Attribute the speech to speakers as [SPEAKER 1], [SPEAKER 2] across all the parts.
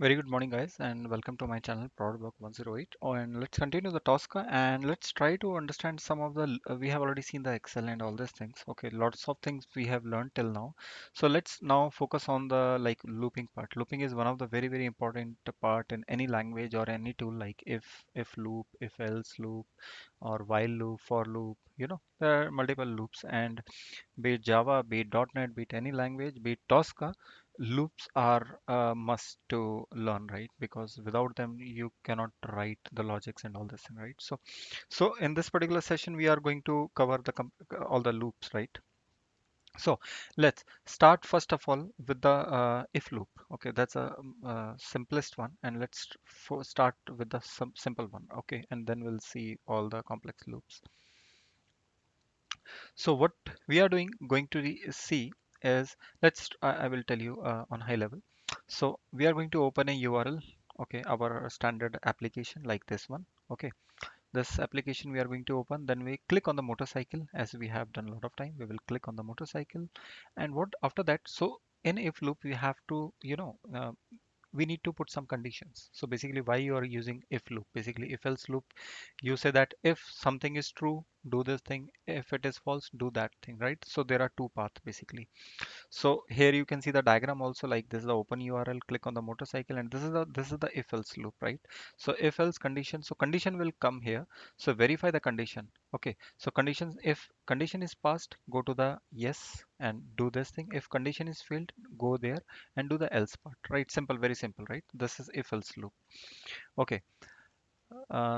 [SPEAKER 1] Very good morning, guys, and welcome to my channel, Product 108. Oh, and let's continue the Tosca and let's try to understand some of the. We have already seen the Excel and all these things. Okay, lots of things we have learned till now. So let's now focus on the looping part. Looping is one of the very important part in any language or any tool like if loop, if else loop, or while loop, for loop. There are multiple loops, and be it Java, be it .NET, be it any language, be it Tosca, loops are a must to learn, right? Because without them, you cannot write the logics and all this thing, right? So in this particular session, we are going to cover all the loops, right? So let's start first of all with the if loop. Okay, that's a simplest one, and let's start with the simple one. Okay, and then we'll see all the complex loops. So what we are going to see is I will tell you on high level. So we are going to open a URL, okay, our standard application like this one. Okay, this application we are going to open, then we click on the motorcycle as we have done a lot of time. We will click on the motorcycle, and what after that? So in if loop we have to we need to put some conditions. So basically why you are using if loop, basically if else loop, you say that if something is true, do this thing, if it is false, do that thing, right? So there are two paths basically. So here you can see the diagram also, like this is the open URL, click on the motorcycle, and this is the if else loop, right? So if else condition, so condition will come here. So verify the condition. Okay, so conditions, if condition is passed, go to the yes and do this thing. If condition is failed, go there and do the else part, right? Simple, very simple, right? This is if else loop. Okay,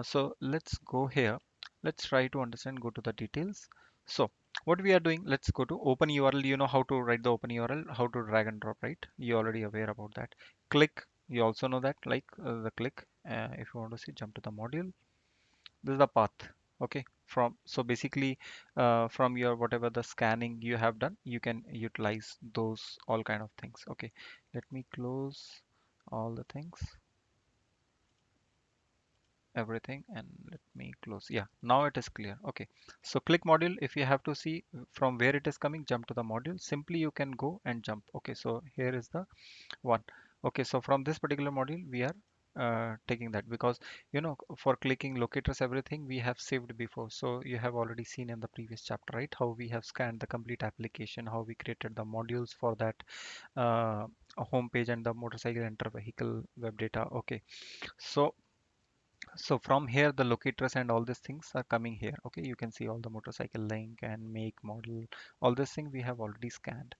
[SPEAKER 1] so let's go here. Let's try to understand, go to the details. So what we are doing, let's go to open URL. You know how to write the open URL, how to drag and drop, right? You're already aware about that. Click, you also know that, like the click. If you want to see, jump to the module. This is the path. Okay, from so basically from your whatever the scanning you have done, you can utilize those all kind of things. Okay, let me close all the things, everything, and let me close. Yeah, now it is clear. Okay, so click module. If you have to see from where it is coming, jump to the module. Simply you can go and jump. Okay, so here is the one. Okay, so from this particular module we are taking that, because for clicking locators, everything we have saved before. So you have already seen in the previous chapter, right, how we have scanned the complete application, how we created the modules for that home page and the motorcycle enter vehicle web data. Okay, so from here the locators and all these things are coming here. Okay, you can see all the motorcycle link and make, model, all this thing we have already scanned,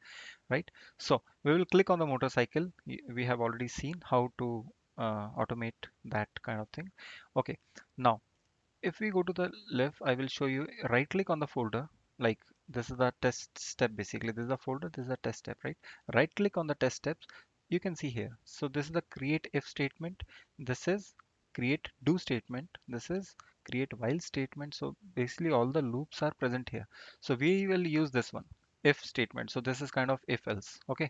[SPEAKER 1] right? So we will click on the motorcycle. We have already seen how to automate that kind of thing. Okay, now if we go to the left, I will show you, right click on the folder, like this is the test step. Basically this is the folder, this is the test step, right? Right click on the test steps. You can see here, so this is the create if statement, this is create do statement, this is create while statement. So basically all the loops are present here. So we will use this one, if statement. So this is kind of if else. Okay,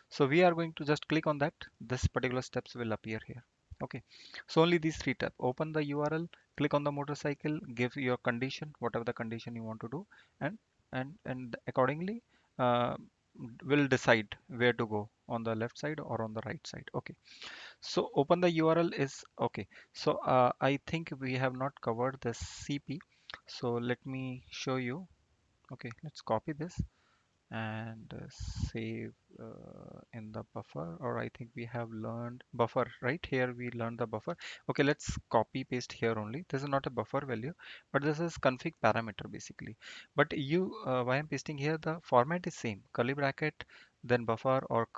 [SPEAKER 1] so we are going to just click on that. This particular steps will appear here. Okay, so only these three tabs. Open the URL, click on the motorcycle, give your condition, whatever the condition you want to do, and and accordingly uh, will decide where to go, on the left side or on the right side. Okay, so open the URL is okay. So I think we have not covered this CP. So let me show you. Okay, let's copy this and save in the buffer, or I think we have learned buffer, right? Here we learned the buffer. Okay, let's copy paste here only. This is not a buffer value, but this is config parameter basically. But you why I'm pasting here, the format is same, curly bracket, then buffer, or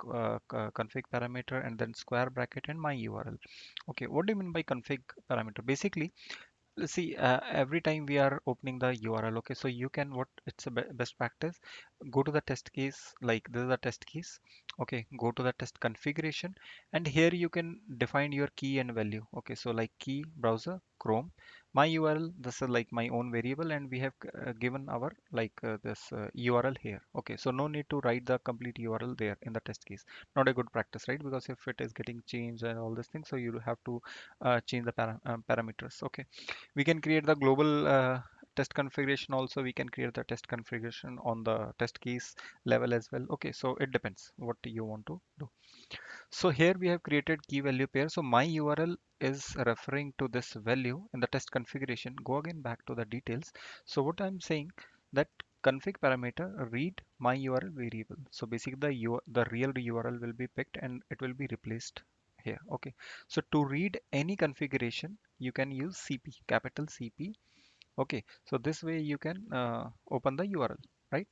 [SPEAKER 1] config parameter, and then square bracket and my URL. Okay, what do you mean by config parameter? Basically, see, every time we are opening the URL, okay, so you can, what it's a best practice, go to the test case, like this is the test case. Okay, go to the test configuration, and here you can define your key and value. Okay, so like key browser Chrome, my URL, this is like my own variable, and we have given our this URL here. Okay, so no need to write the complete URL there in the test case. Not a good practice, right? Because if it is getting changed and all these things, so you have to change the parameters. Okay, we can create the global test configuration also. We can create the test configuration on the test case level as well. Okay, so it depends what you want to do. So here we have created key value pair. So my URL is referring to this value in the test configuration. Go again back to the details. So what I'm saying that config parameter read my URL variable. So basically the real URL will be picked and it will be replaced here. Okay. So to read any configuration, you can use CP, capital CP. Okay. So this way you can open the URL, right?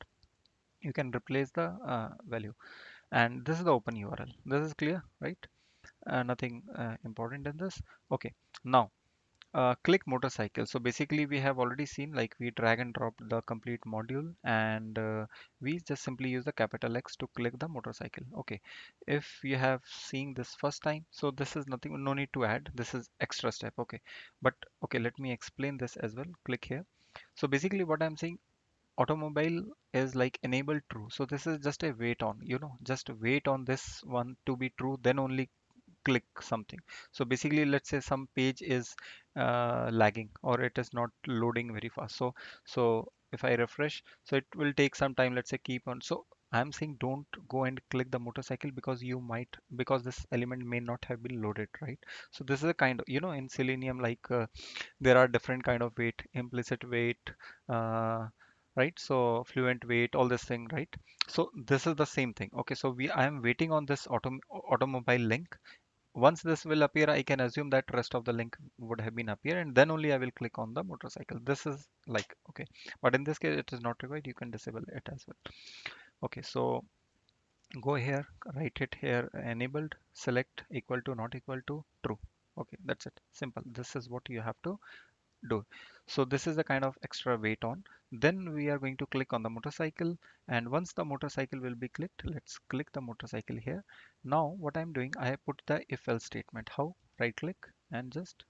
[SPEAKER 1] You can replace the value, and this is the open URL. This is clear, right? Nothing important in this. Okay, now click motorcycle. So basically we have already seen like we drag and drop the complete module, and we just simply use the capital X to click the motorcycle. Okay, if you have seen this first time, so this is nothing, no need to add, this is extra step. Okay, but okay, let me explain this as well. Click here. So basically what I'm saying, automobile is like enable true, so this is just a wait on, just wait on this one to be true, then only click something. So basically let's say some page is lagging or it is not loading very fast, so if I refresh, so it will take some time, let's say keep on. So I'm saying don't go and click the motorcycle because you might, because this element may not have been loaded, right? So this is a kind of, in Selenium, like there are different kind of wait, implicit wait, uh, right? So fluent wait, all this thing, right? So this is the same thing. Okay, so I am waiting on this automobile link. Once this will appear, I can assume that rest of the link would have been appear, and then only I will click on the motorcycle. This is like, okay, but in this case it is not required, you can disable it as well. Okay, so go here, write it here, enabled, select equal to not equal to true. Okay, that's it, simple. This is what you have to do. So this is the kind of extra weight on. Then we are going to click on the motorcycle, and once the motorcycle will be clicked, let's click the motorcycle here. Now what I'm doing, I have put the if else statement. How? Right click and just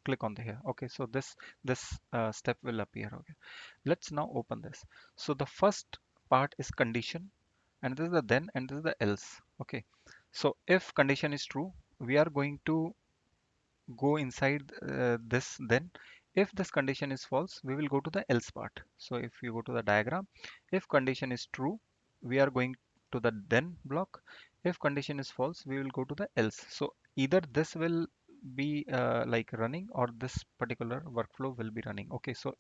[SPEAKER 1] click on the here. Okay, so this step will appear. Okay, let's now open this. So the first part is condition, and this is the then, and this is the else. Okay, so if condition is true, we are going to go inside this. Then if this condition is false, we will go to the else part. So if you go to the diagram, if condition is true, we are going to the then block. If condition is false, we will go to the else. So either this will be like running, or this particular workflow will be running. Okay, so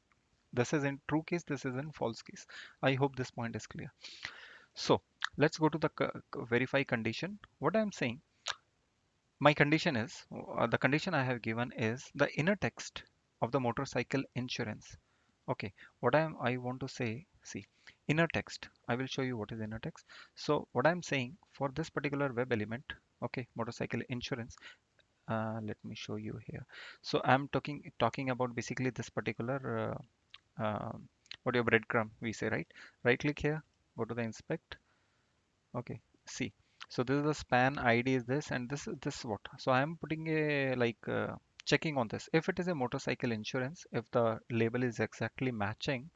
[SPEAKER 1] this is in true case, this is in false case. I hope this point is clear. So let's go to the verify condition. What I'm saying, my condition is, the condition I have given is the inner text of the motorcycle insurance. Okay, what I want to say, see, inner text. I will show you what is inner text. So what I'm saying for this particular web element, okay, motorcycle insurance. Let me show you here. So I'm talking about basically this particular what your breadcrumb we say, right? Right click here, go to the inspect. Okay, see. So this is the span ID is this, and this is this what. So I am putting a like checking on this. If it is a motorcycle insurance, if the label is exactly matching,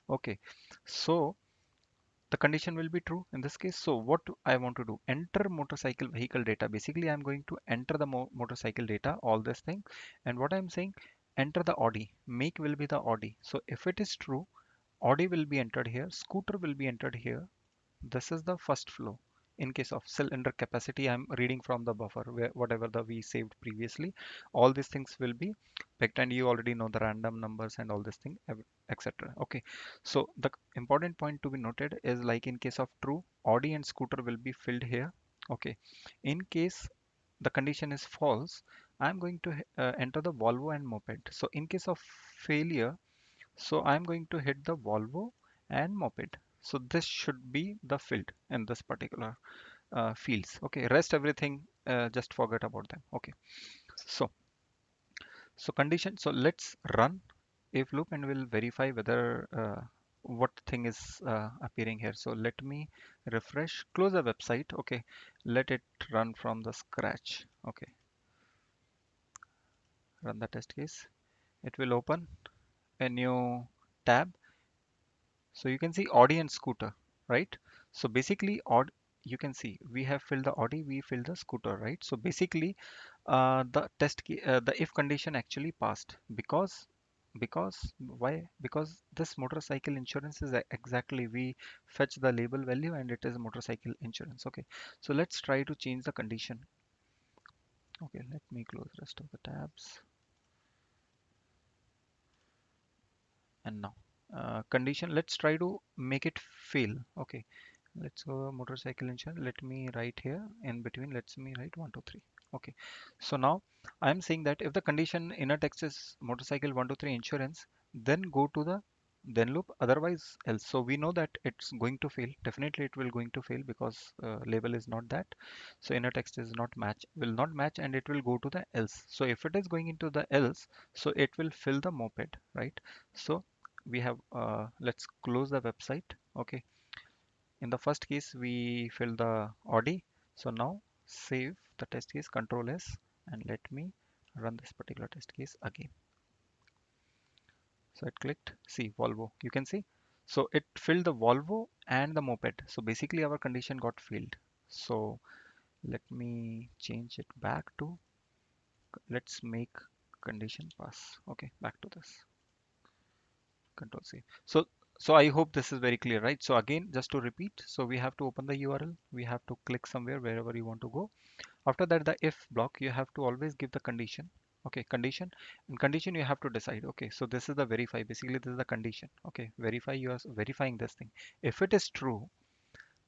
[SPEAKER 1] okay. So the condition will be true in this case. So what I want to do, enter motorcycle vehicle data. Basically, I'm going to enter the motorcycle data, all this thing. And what I'm saying, enter the Audi. Make will be the Audi. So if it is true, Audi will be entered here. Scooter will be entered here. This is the first flow. In case of cylinder capacity, I'm reading from the buffer, where whatever the we saved previously. All these things will be picked, and you already know the random numbers and all this thing, etc. Okay, so the important point to be noted is, like in case of true, Audi and scooter will be filled here. Okay, in case the condition is false, I'm going to enter the Volvo and moped. So in case of failure, so I'm going to hit the Volvo and moped. So this should be the field in this particular fields. Okay, rest everything just forget about them. Okay, so condition. So let's run if loop and we'll verify whether what thing is appearing here. So let me refresh, close the website. Okay, let it run from the scratch. Okay, run the test case. It will open a new tab. So you can see Audi and scooter, right? So basically, you can see we have filled the Audi, we filled the scooter, right? So basically, the if condition actually passed, because because why? Because this motorcycle insurance is exactly we fetch the label value and it is motorcycle insurance. Okay, so let's try to change the condition. Okay, let me close rest of the tabs. And now condition, let's try to make it fail. Okay, let's go motorcycle insurance. Let me write here in between. Let's me write 123. Okay, so now I'm saying that if the condition inner text is motorcycle 123 insurance, then go to the then loop, otherwise else. So we know that it's going to fail. Definitely it will going to fail because label is not that. So inner text is not match, will not match, and it will go to the else. So if it is going into the else, so it will fill the moped, right? So we have let's close the website. Okay, in the first case, we fill the Audi. So now save the test case, Control S, and let me run this particular test case again. So it clicked, see Volvo, you can see. So it filled the Volvo and the moped. So basically our condition got filled. So let me change it back to, let's make condition pass. Okay, back to this. Control C. So I hope this is very clear, right? So again, just to repeat, so we have to open the URL. We have to click somewhere wherever you want to go. After that, the if block, you have to always give the condition. Okay, condition. And condition you have to decide. Okay, so this is the verify. Basically, this is the condition. Okay, verify, you are verifying this thing. If it is true,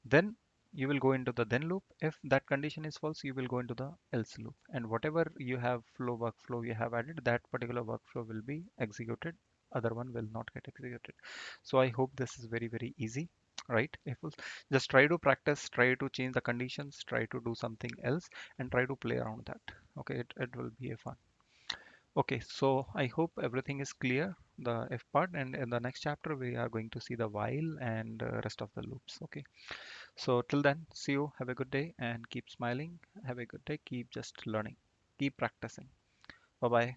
[SPEAKER 1] then you will go into the then loop. If that condition is false, you will go into the else loop. And whatever you have flow workflow you have added, that particular workflow will be executed. Other one will not get executed. So I hope this is very, very easy, right? If you just try to practice, try to change the conditions, try to do something else, and try to play around that. Okay, it will be a fun. Okay, so I hope everything is clear, the if part, and in the next chapter we are going to see the while and rest of the loops. Okay, so till then, see you. Have a good day and keep smiling. Have a good day. Keep just learning. Keep practicing. Bye bye.